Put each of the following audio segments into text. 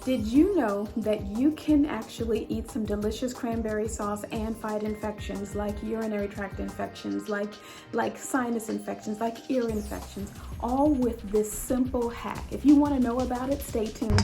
Did you know that you can actually eat some delicious cranberry sauce and fight infections like urinary tract infections, like sinus infections, like ear infections, all with this simple hack? If you want to know about it, stay tuned.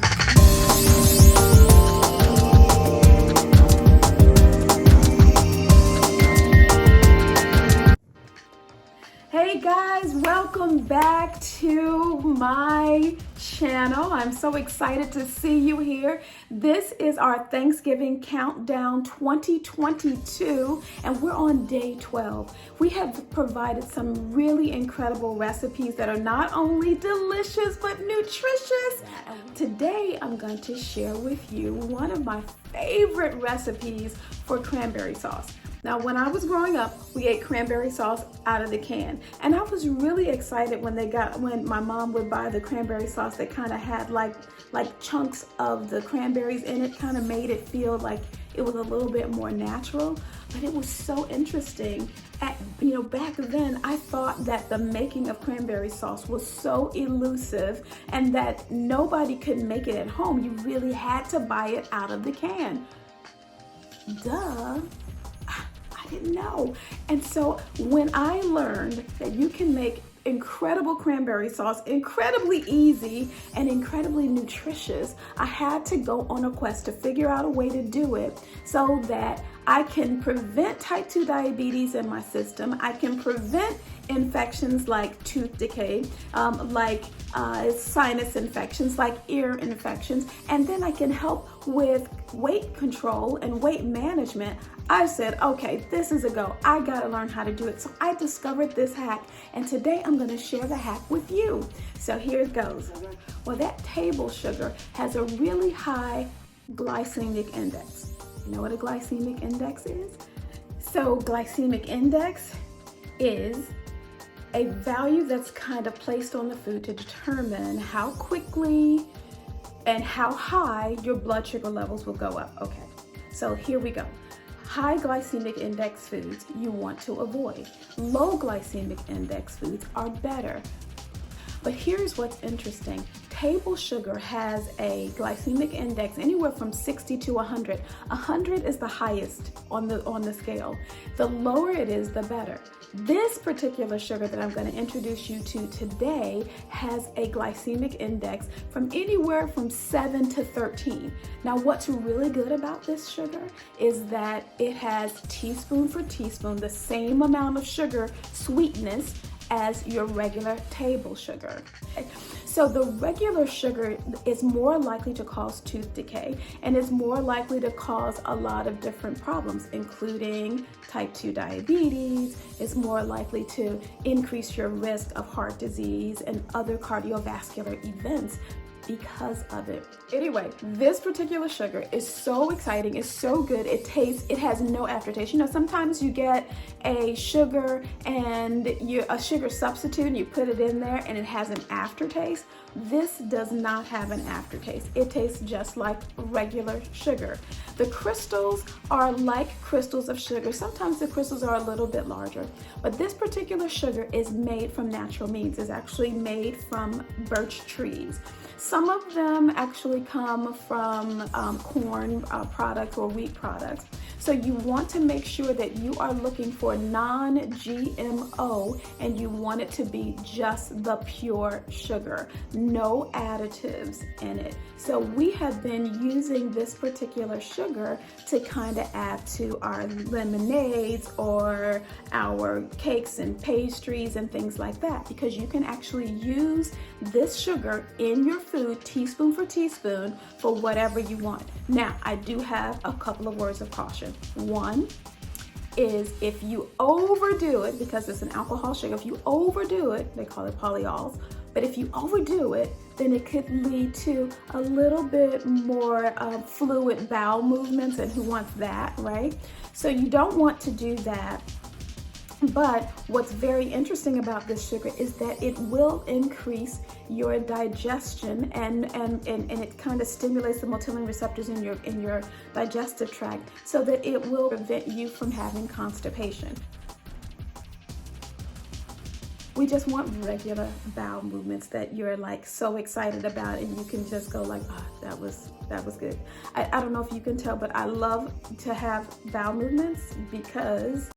Hey guys, welcome back to my channel. I'm so excited to see you here. This is our Thanksgiving Countdown 2022, and we're on day 12. We have provided some really incredible recipes that are not only delicious, but nutritious. Today, I'm going to share with you one of my favorite recipes for cranberry sauce. Now, when I was growing up, we ate cranberry sauce out of the can, and I was really excited when my mom would buy the cranberry sauce that kind of had like chunks of the cranberries in it, kind of made it feel like it was a little bit more natural. But it was so interesting. Back then, I thought that the making of cranberry sauce was so elusive and that nobody could make it at home. You really had to buy it out of the can. Duh. Didn't know. And so when I learned that you can make incredible cranberry sauce, incredibly easy and incredibly nutritious, I had to go on a quest to figure out a way to do it so that I can prevent type 2 diabetes in my system. I can prevent infections like tooth decay, sinus infections, like ear infections, and then I can help with weight control and weight management. I said, okay, this is a go. I gotta learn how to do it. So I discovered this hack, and today I'm gonna share the hack with you. So here it goes. Well, that table sugar has a really high glycemic index. You know what a glycemic index is? So glycemic index is a value that's kind of placed on the food to determine how quickly and how high your blood sugar levels will go up. Okay, so here we go. High glycemic index foods you want to avoid. Low glycemic index foods are better. But here's what's interesting. Table sugar has a glycemic index anywhere from 60 to 100. 100 is the highest on the scale. The lower it is, the better. This particular sugar that I'm going to introduce you to today has a glycemic index from anywhere from 7 to 13. Now, what's really good about this sugar is that it has teaspoon for teaspoon, the same amount of sugar sweetness as your regular table sugar. So the regular sugar is more likely to cause tooth decay and is more likely to cause a lot of different problems, including type 2 diabetes. It's more likely to increase your risk of heart disease and other cardiovascular events because of it. Anyway, this particular sugar is so exciting, it's so good, it has no aftertaste. You know, sometimes you get a sugar and a sugar substitute and you put it in there and it has an aftertaste. This does not have an aftertaste. It tastes just like regular sugar. The crystals are like crystals of sugar. Sometimes the crystals are a little bit larger, but this particular sugar is made from natural means. It's actually made from birch trees. Some of them actually come from corn products or wheat products. So you want to make sure that you are looking for non-GMO and you want it to be just the pure sugar, no additives in it. So we have been using this particular sugar to kind of add to our lemonades or our cakes and pastries and things like that, because you can actually use this sugar in your food teaspoon for teaspoon for whatever you want. Now, I do have a couple of words of caution. One is if you overdo it, because it's an alcohol sugar, if you overdo it, they call it polyols, but if you overdo it, then it could lead to a little bit more fluid bowel movements, and who wants that, right? So you don't want to do that. But what's very interesting about this sugar is that it will increase your digestion and it kind of stimulates the motilin receptors in your digestive tract so that it will prevent you from having constipation. We just want regular bowel movements that you're like so excited about, and you can just go like, oh, that was good. I don't know if you can tell, but I love to have bowel movements because